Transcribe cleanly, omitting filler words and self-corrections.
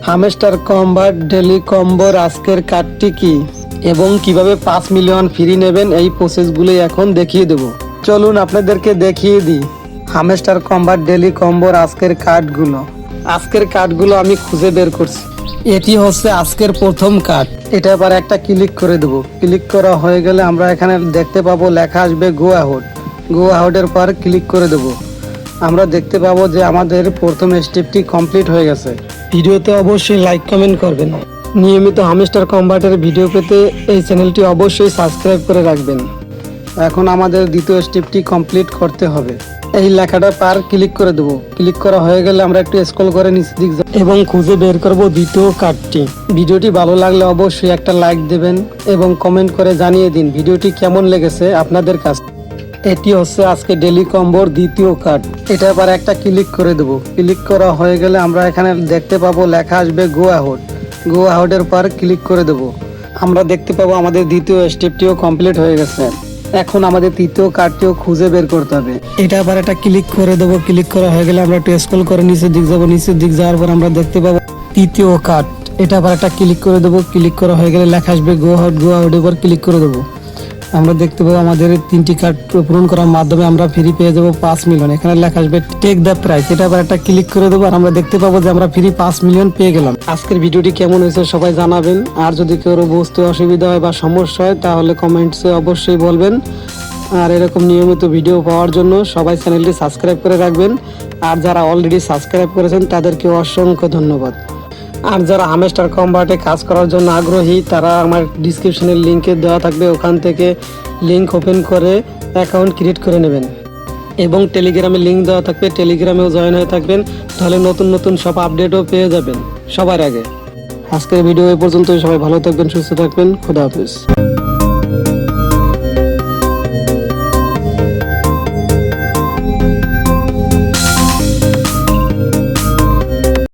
Hamster combat daily কম্বোর আজকের কার্ডটি কি এবং কিভাবে 5 মিলিয়ন ফ্রি নেবেন এই প্রসেসগুলো এখন দেখিয়ে দেব। চলুন আপনাদেরকে দেখিয়ে দিই হামস্টার কম্বাট ডেলি কম্বোর আজকের কার্ডগুলো আমি খুঁজে বের করছি। এটি হচ্ছে আজকের প্রথম কার্ড। এটা আবার একটা ক্লিক করে দেব। ক্লিক করা হয়ে গেলে আমরা এখানে দেখতে পাবো লেখা আসবে গো আউটের পর ক্লিক করে দেব। আমরা দেখতে পাবো যে আমাদের প্রথম স্টেপটি কমপ্লিট হয়ে গেছে। ভিডিওতে অবশ্যই লাইক কমেন্ট করবেন। নিয়মিত হামস্টার কম্বাটের ভিডিও পেতে এই চ্যানেলটি অবশ্যই সাবস্ক্রাইব করে রাখবেন। এখন আমাদের দ্বিতীয় স্টেপটি কমপ্লিট করতে হবে। এই লেখাটা পার ক্লিক করে দেবো। ক্লিক করা হয়ে গেলে আমরা একটু স্ক্রল করে নিচের দিক যাব এবং খুঁজে বের করব দ্বিতীয় কার্ডটি। ভিডিওটি ভালো লাগলে অবশ্যই একটা লাইক দেবেন এবং কমেন্ট করে জানিয়ে দিন ভিডিওটি কেমন লেগেছে আপনাদের কাছে। এটি হচ্ছে আজকে ডেলি কম্বোর দ্বিতীয় কার্ড। এটা আবার একটা ক্লিক করে দেবো। ক্লিক করা হয়ে গেলে আমরা এখানে দেখতে পাবো লেখা আসবে গো আউটের পর ক্লিক করে দেবো। আমরা দেখতে পাবো আমাদের দ্বিতীয় স্টেপটিও কমপ্লিট হয়ে গেছে। এখন আমাদের তৃতীয় কার্ডটিও খুঁজে বের করতে হবে। এটা আবার একটা ক্লিক করে দেবো। ক্লিক করা হয়ে গেলে আমরা একটু স্ক্রল করে নিচের দিক যাবো। নিচের দিক যাওয়ার পর আমরা দেখতে পাবো তৃতীয় কার্ড। এটা আবার একটা ক্লিক করে দেবো। ক্লিক করা হয়ে গেলে লেখা আসবে গো আউটের পর ক্লিক করে দেবো। আমরা দেখতে পাবো আমাদের 3টি কার্ড পূরণ করার মাধ্যমে আমরা ফ্রি পেয়ে যাবো 5 মিলিয়ন। এখানে লেখা আসবে টেক দ্য প্রাইস। এটা আবার একটা ক্লিক করে দেবো আর আমরা দেখতে পাবো যে আমরা ফ্রি 5 মিলিয়ন পেয়ে গেলাম। আজকের ভিডিওটি কেমন হয়েছে সবাই জানাবেন। আর যদি কেউ বুঝতে অসুবিধা হয় বা সমস্যা হয় তাহলে কমেন্টসে অবশ্যই বলবেন। আর এরকম নিয়মিত ভিডিও পাওয়ার জন্য সবাই চ্যানেলটি সাবস্ক্রাইব করে রাখবেন। আর যারা অলরেডি সাবস্ক্রাইব করেছেন তাদেরকে অসংখ্য ধন্যবাদ। আর যারা হামস্টার কম্বাটে কাজ করার জন্য আগ্রহী তারা আমার ডিসক্রিপশনের লিঙ্কে দেওয়া থাকবে, ওখান থেকে লিঙ্ক ওপেন করে অ্যাকাউন্ট ক্রিয়েট করে নেবেন এবং টেলিগ্রামে লিঙ্ক দেওয়া থাকবে, টেলিগ্রামেও জয়েন হয়ে থাকবেন। তাহলে নতুন নতুন সব আপডেটও পেয়ে যাবেন সবার আগে। আজকের ভিডিও এই পর্যন্তই। সবাই ভালো থাকবেন, সুস্থ থাকবেন। খোদা হাফেজ।